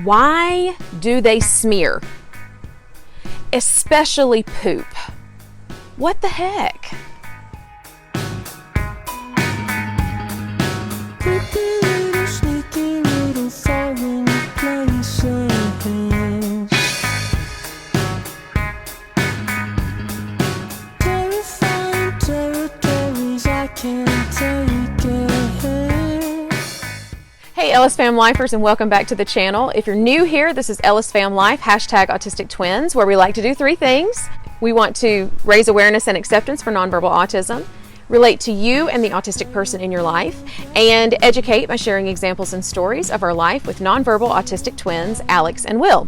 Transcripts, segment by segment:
Why do they smear? Especially poop. What the heck? Hey EllisFamLifers, and welcome back to the channel. If you're new here, this is EllisFamLife, #autistictwins, where we like to do three things. We want to raise awareness and acceptance for nonverbal autism, relate to you and the autistic person in your life, and educate by sharing examples and stories of our life with nonverbal autistic twins, Alex and Will.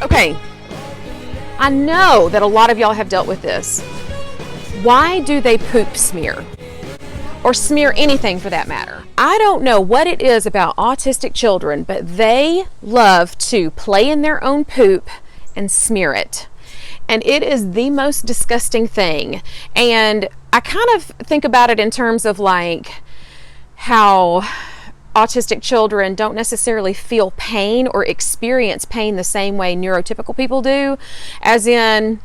Okay. I know that a lot of y'all have dealt with this. Why do they poop smear? Or smear anything for that matter? I don't know what it is about autistic children, but they love to play in their own poop and smear it. And it is the most disgusting thing. And I kind of think about it in terms of like how autistic children don't necessarily feel pain or experience pain the same way neurotypical people do. As in,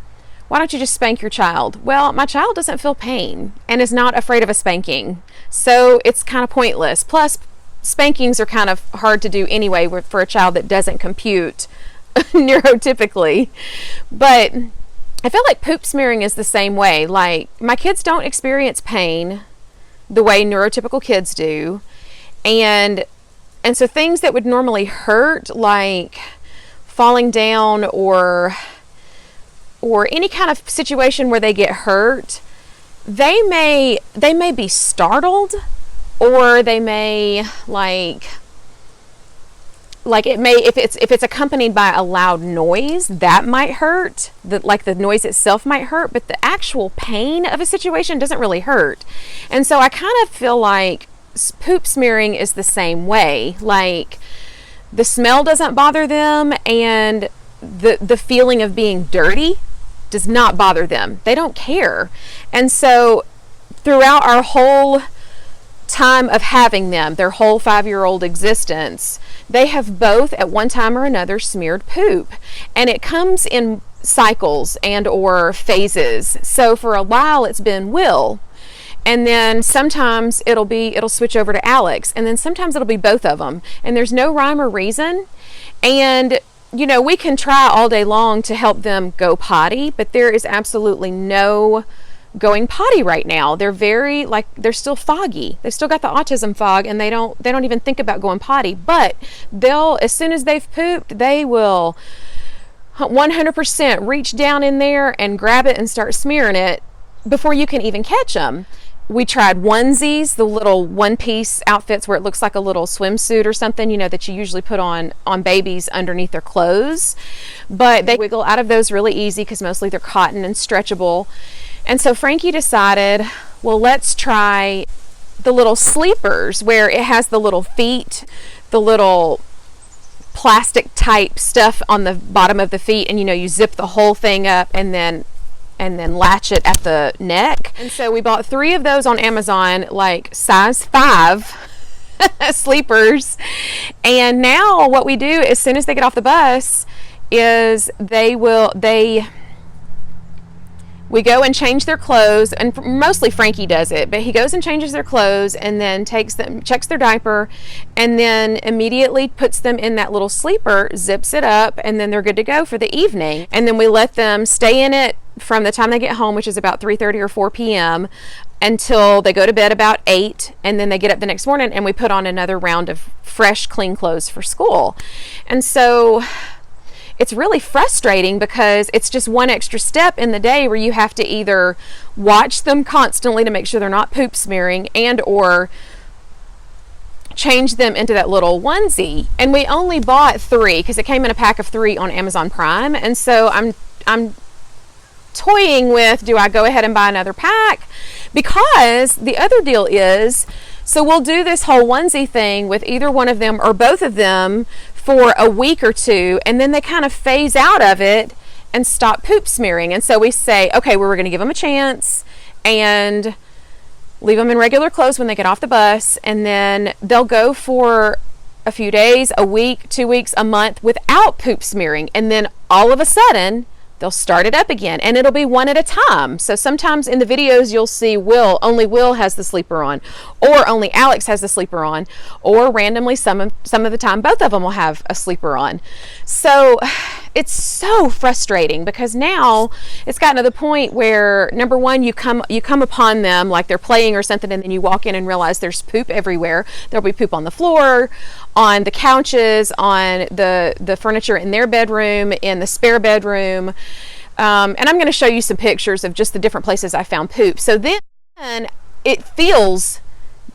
why don't you just spank your child? Well, my child doesn't feel pain and is not afraid of a spanking. So it's kind of pointless. Plus, spankings are kind of hard to do anyway for a child that doesn't compute neurotypically. But I feel like poop smearing is the same way. Like, my kids don't experience pain the way neurotypical kids do. And so things that would normally hurt, like falling down or any kind of situation where they get hurt, they may be startled, or they may like it may, if it's accompanied by a loud noise, that might hurt. Like the noise itself might hurt, but the actual pain of a situation doesn't really hurt. And so I kind of feel like poop smearing is the same way. Like, the smell doesn't bother them, and the feeling of being dirty does not bother them. They don't care. And so throughout our whole time of having them, their whole 5-year-old existence, they have both at one time or another smeared poop, and it comes in cycles and or phases. So for a while it's been Will, and then sometimes it'll switch over to Alex, and then sometimes it'll be both of them, and there's no rhyme or reason. And you know, we can try all day long to help them go potty, but there is absolutely no going potty right now. They're they're still foggy. They still got the autism fog, and they don't even think about going potty. But as soon as they've pooped, they will 100% reach down in there and grab it and start smearing it before you can even catch them. We tried onesies, the little one-piece outfits where it looks like a little swimsuit or something, you know, that you usually put on babies underneath their clothes. But they wiggle out of those really easy because mostly they're cotton and stretchable. And so Frankie decided, well, let's try the little sleepers where it has the little feet, the little plastic type stuff on the bottom of the feet, and you know, you zip the whole thing up and then latch it at the neck. And so we bought 3 of those on Amazon, like size 5 sleepers. And now what we do as soon as they get off the bus is we go and change their clothes, and mostly Frankie does it, but he goes and changes their clothes and then checks their diaper, and then immediately puts them in that little sleeper, zips it up, and then they're good to go for the evening. And then we let them stay in it from the time they get home, which is about 3:30 or 4 p.m., until they go to bed about 8, and then they get up the next morning and we put on another round of fresh, clean clothes for school. And so it's really frustrating because it's just one extra step in the day where you have to either watch them constantly to make sure they're not poop smearing, and or change them into that little onesie. And we only bought 3 because it came in a pack of 3 on Amazon Prime. And so I'm toying with, do I go ahead and buy another pack? Because the other deal is, so we'll do this whole onesie thing with either one of them or both of them for a week or 2, and then they kind of phase out of it and stop poop smearing. And so we say, okay, well, we're going to give them a chance, and leave them in regular clothes when they get off the bus, and then they'll go for a few days, a week, 2 weeks, a month without poop smearing, and then all of a sudden they'll start it up again, and it'll be one at a time. So sometimes in the videos you'll see only Will has the sleeper on, or only Alex has the sleeper on, or randomly some of the time both of them will have a sleeper on. So it's so frustrating because now it's gotten to the point where, number one, you come upon them like they're playing or something, and then you walk in and realize there's poop everywhere. There'll be poop on the floor, on the couches, on the furniture in their bedroom, in the spare bedroom. And I'm going to show you some pictures of just the different places I found poop. So then it feels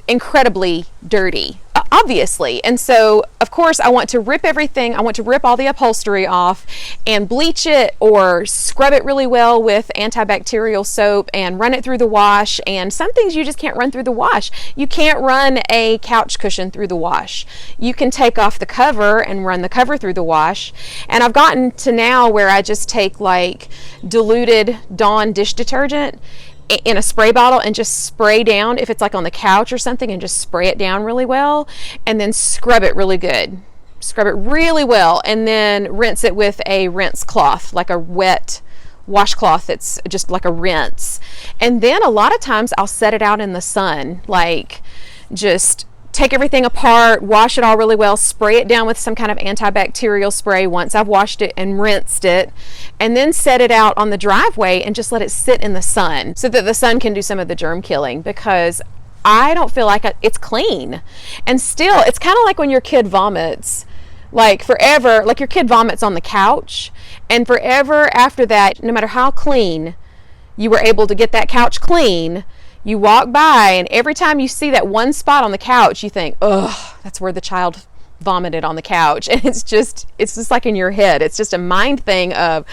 incredibly dirty, obviously. And so, of course, I want to rip everything. I want to rip all the upholstery off and bleach it or scrub it really well with antibacterial soap and run it through the wash. And some things you just can't run through the wash. You can't run a couch cushion through the wash. You can take off the cover and run the cover through the wash. And I've gotten to now where I just take like diluted Dawn dish detergent in a spray bottle and just spray down if it's like on the couch or something, and just spray it down really well, and then scrub it really good. Scrub it really well, and then rinse it with a rinse cloth, like a wet washcloth that's just like a rinse. And then a lot of times I'll set it out in the sun, like just take everything apart, wash it all really well, spray it down with some kind of antibacterial spray once I've washed it and rinsed it, and then set it out on the driveway and just let it sit in the sun so that the sun can do some of the germ killing, because I don't feel like it's clean. And still, it's kind of like when your kid vomits, like forever, like your kid vomits on the couch, and forever after that, no matter how clean you were able to get that couch clean, you walk by, and every time you see that one spot on the couch, you think, ugh, that's where the child vomited on the couch. And it's just like in your head. It's just a mind thing of,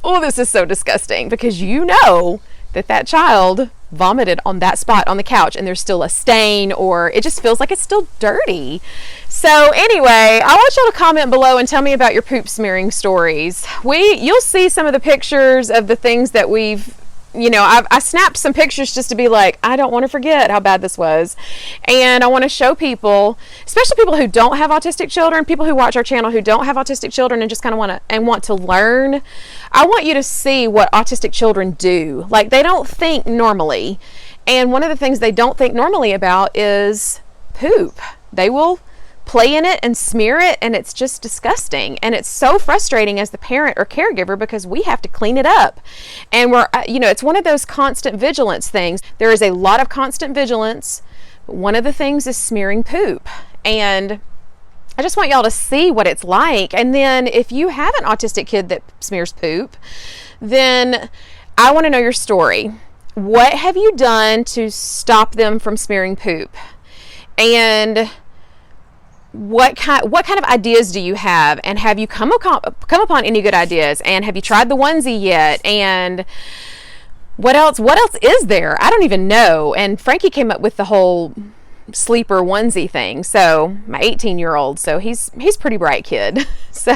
oh, this is so disgusting, because you know that child vomited on that spot on the couch, and there's still a stain, or it just feels like it's still dirty. So anyway, I want y'all to comment below and tell me about your poop smearing stories. You'll see some of the pictures of the things that we've, I snapped some pictures just to be like, I don't want to forget how bad this was. And I want to show people, especially people who don't have autistic children, people who watch our channel who don't have autistic children and just kind of want to learn. I want you to see what autistic children do. Like, they don't think normally. And one of the things they don't think normally about is poop. They will play in it and smear it, and it's just disgusting. And it's so frustrating as the parent or caregiver, because we have to clean it up. And it's one of those constant vigilance things. There is a lot of constant vigilance. One of the things is smearing poop. And I just want y'all to see what it's like. And then if you have an autistic kid that smears poop, then I want to know your story. What have you done to stop them from smearing poop? And what kind of ideas do you have? And have you come upon any good ideas? And have you tried the onesie yet? And what else is there? I don't even know. And Frankie came up with the whole sleeper onesie thing. So my 18-year-old, so he's a pretty bright kid.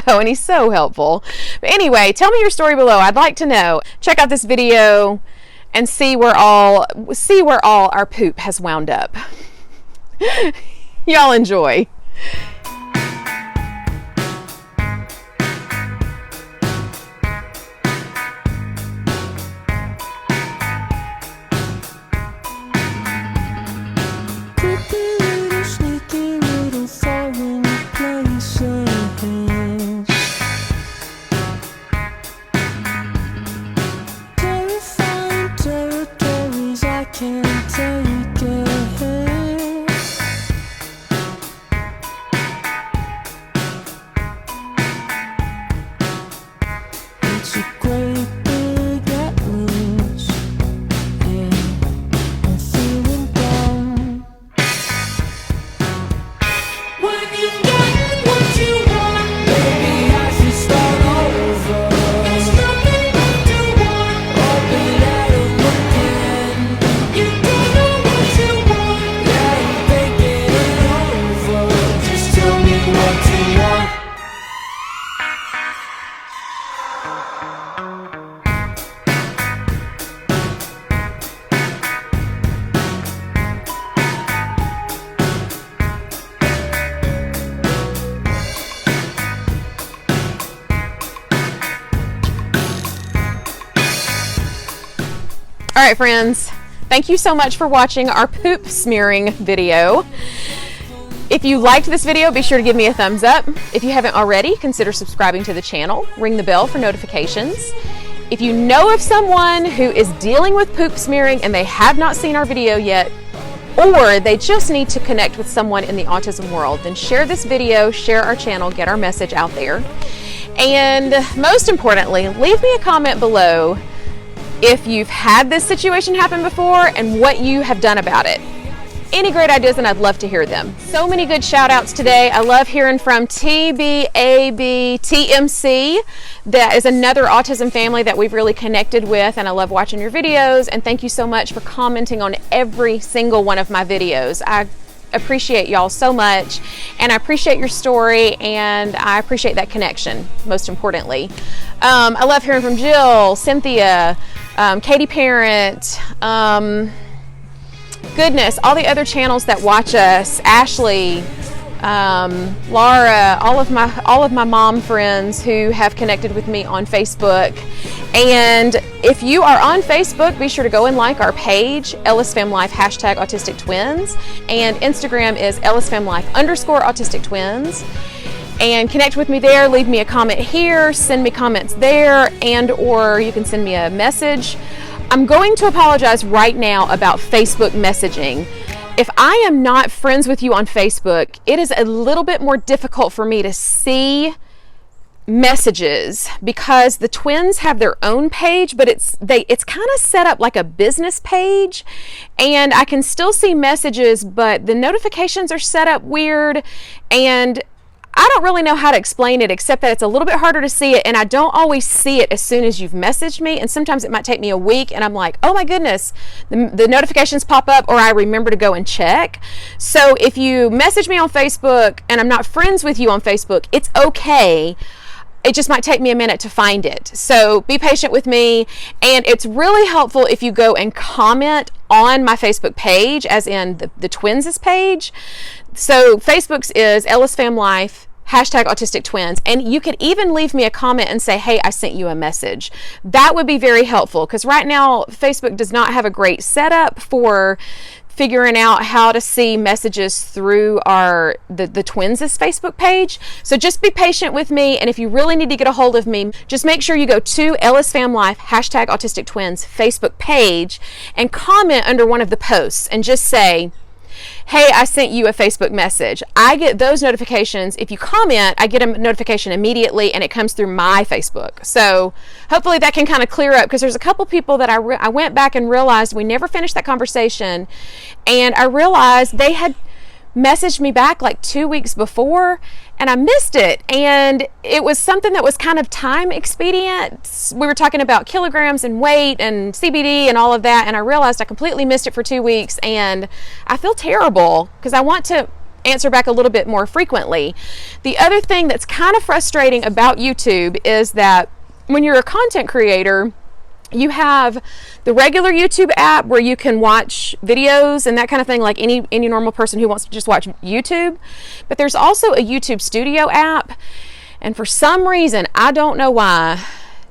And he's so helpful. But anyway, tell me your story below. I'd like to know. Check out this video and see where all our poop has wound up. Y'all enjoy. All right, friends, thank you so much for watching our poop smearing video. If you liked this video, be sure to give me a thumbs up. If you haven't already, consider subscribing to the channel. Ring the bell for notifications. If you know of someone who is dealing with poop smearing and they have not seen our video yet, or they just need to connect with someone in the autism world, then share this video, share our channel, get our message out there. And most importantly, leave me a comment below if you've had this situation happen before and what you have done about it. Any great ideas, and I'd love to hear them. So many good shout outs today. I love hearing from TBABTMC. That is another autism family that we've really connected with, and I love watching your videos, and thank you so much for commenting on every single one of my videos. I appreciate y'all so much, and I appreciate your story, and I appreciate that connection, most importantly. I love hearing from Jill, Cynthia, Katie Parent, goodness, all the other channels that watch us, Ashley, Laura, all of my mom friends who have connected with me on Facebook. And if you are on Facebook, be sure to go and like our page, EllisFamLife #autistictwins, and Instagram is EllisFamLife_autistictwins. And connect with me there, leave me a comment here, send me comments there, and or you can send me a message. I'm going to apologize right now about Facebook messaging. If I am not friends with you on Facebook, it is a little bit more difficult for me to see messages because the twins have their own page, but it's kind of set up like a business page, and I can still see messages, but the notifications are set up weird, and I don't really know how to explain it except that it's a little bit harder to see it, and I don't always see it as soon as you've messaged me, and sometimes it might take me a week and I'm like, oh my goodness, the notifications pop up, or I remember to go and check. So if you message me on Facebook and I'm not friends with you on Facebook, it's okay. It just might take me a minute to find it. So be patient with me, and it's really helpful if you go and comment on my Facebook page, as in the twins' page. So Facebook's is EllisFamLife #autistictwins, and you could even leave me a comment and say, hey, I sent you a message. That would be very helpful, because right now Facebook does not have a great setup for figuring out how to see messages through the twins' Facebook page. So just be patient with me, and if you really need to get a hold of me, just make sure you go to EllisFamLife #autistictwins Facebook page and comment under one of the posts and just say, hey, I sent you a Facebook message. I get those notifications. If you comment, I get a notification immediately, and it comes through my Facebook. So hopefully that can kind of clear up, because there's a couple people that I went back and realized we never finished that conversation, and I realized they had messaged me back like 2 weeks before, and I missed it, and it was something that was kind of time expedient. We were talking about kilograms and weight and CBD and all of that, and I realized I completely missed it for 2 weeks, and I feel terrible because I want to answer back a little bit more frequently. The other thing that's kind of frustrating about YouTube is that when you're a content creator, you have the regular YouTube app where you can watch videos and that kind of thing, like any normal person who wants to just watch YouTube. But there's also a YouTube Studio app, and for some reason, I don't know why,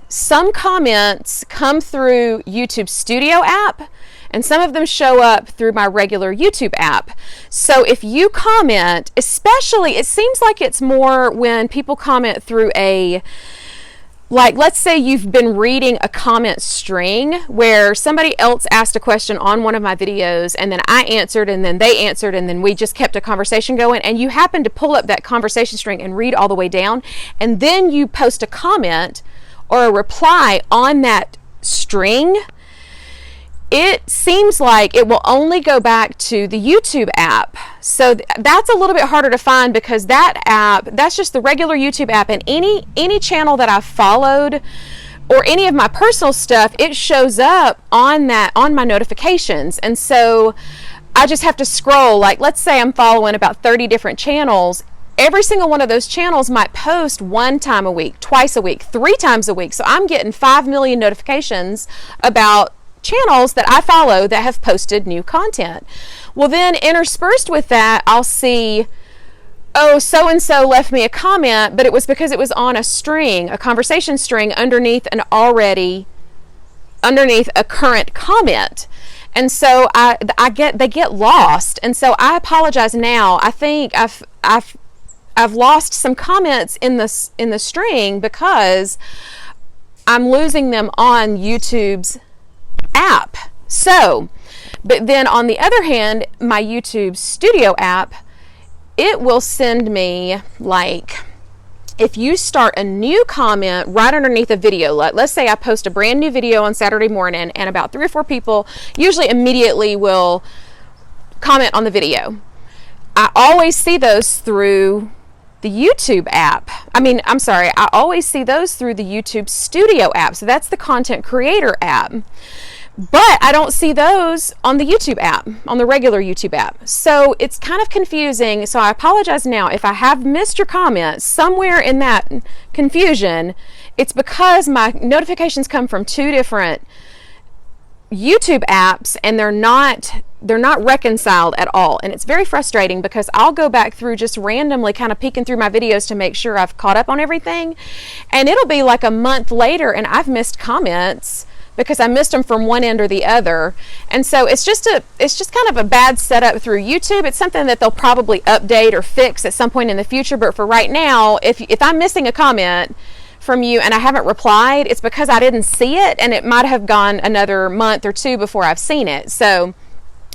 some comments come through YouTube Studio app and some of them show up through my regular YouTube app. So if you comment, especially, it seems like it's more when people comment through like, let's say you've been reading a comment string where somebody else asked a question on one of my videos, and then I answered, and then they answered, and then we just kept a conversation going, and you happen to pull up that conversation string and read all the way down, and then you post a comment or a reply on that string, it seems like it will only go back to the YouTube app. So that's a little bit harder to find, because that app, that's just the regular YouTube app, and any channel that I've followed or any of my personal stuff, it shows up on my notifications. And so I just have to scroll. Like, let's say I'm following about 30 different channels. Every single one of those channels might post 1 time a week, twice a week, 3 times a week. So I'm getting 5 million notifications about channels that I follow that have posted new content. Well, then interspersed with that, I'll see, oh, so-and-so left me a comment, but it was because it was on a string, a conversation string underneath an already underneath a current comment. And so they get lost. And so I apologize now. I think I've lost some comments in the string because I'm losing them on YouTube's app. So, but then on the other hand, my YouTube Studio app, it will send me, like, if you start a new comment right underneath a video, let's say I post a brand new video on Saturday morning and about 3 or 4 people usually immediately will comment on the video. I always see those through the YouTube app. I always see those through the YouTube Studio app. So that's the content creator app. But I don't see those on the YouTube app, on the regular YouTube app. So it's kind of confusing. So I apologize now if I have missed your comment somewhere in that confusion. It's because my notifications come from 2 different YouTube apps and they're not reconciled at all. And it's very frustrating because I'll go back through just randomly kind of peeking through my videos to make sure I've caught up on everything. And it'll be like a month later and I've missed comments because I missed them from one end or the other. And so it's just kind of a bad setup through YouTube. It's something that they'll probably update or fix at some point in the future. But for right now, if I'm missing a comment from you and I haven't replied, it's because I didn't see it and it might have gone another month or 2 before I've seen it. So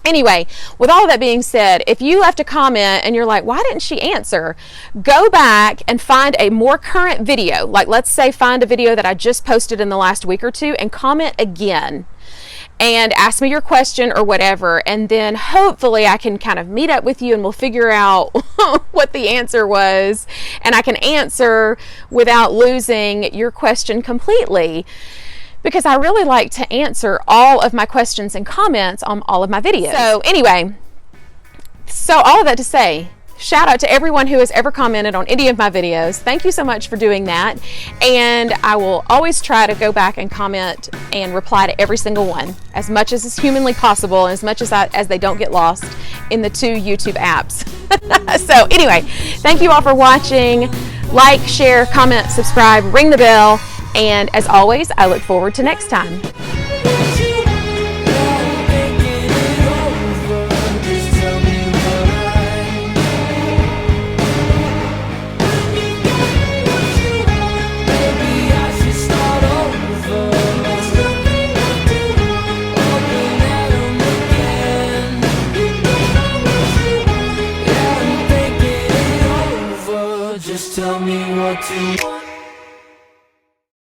anyway, with all of that being said, if you left a comment and you're like, why didn't she answer? Go back and find a more current video. Like, let's say find a video that I just posted in the last week or 2 and comment again and ask me your question or whatever. And then hopefully I can kind of meet up with you and we'll figure out what the answer was. And I can answer without losing your question completely, because I really like to answer all of my questions and comments on all of my videos. So anyway, all of that to say, shout out to everyone who has ever commented on any of my videos. Thank you so much for doing that. And I will always try to go back and comment and reply to every single one as much as is humanly possible and as much as they don't get lost in the 2 YouTube apps. So anyway, thank you all for watching. Like, share, comment, subscribe, ring the bell. And as always, I look forward to next time. Just tell me what to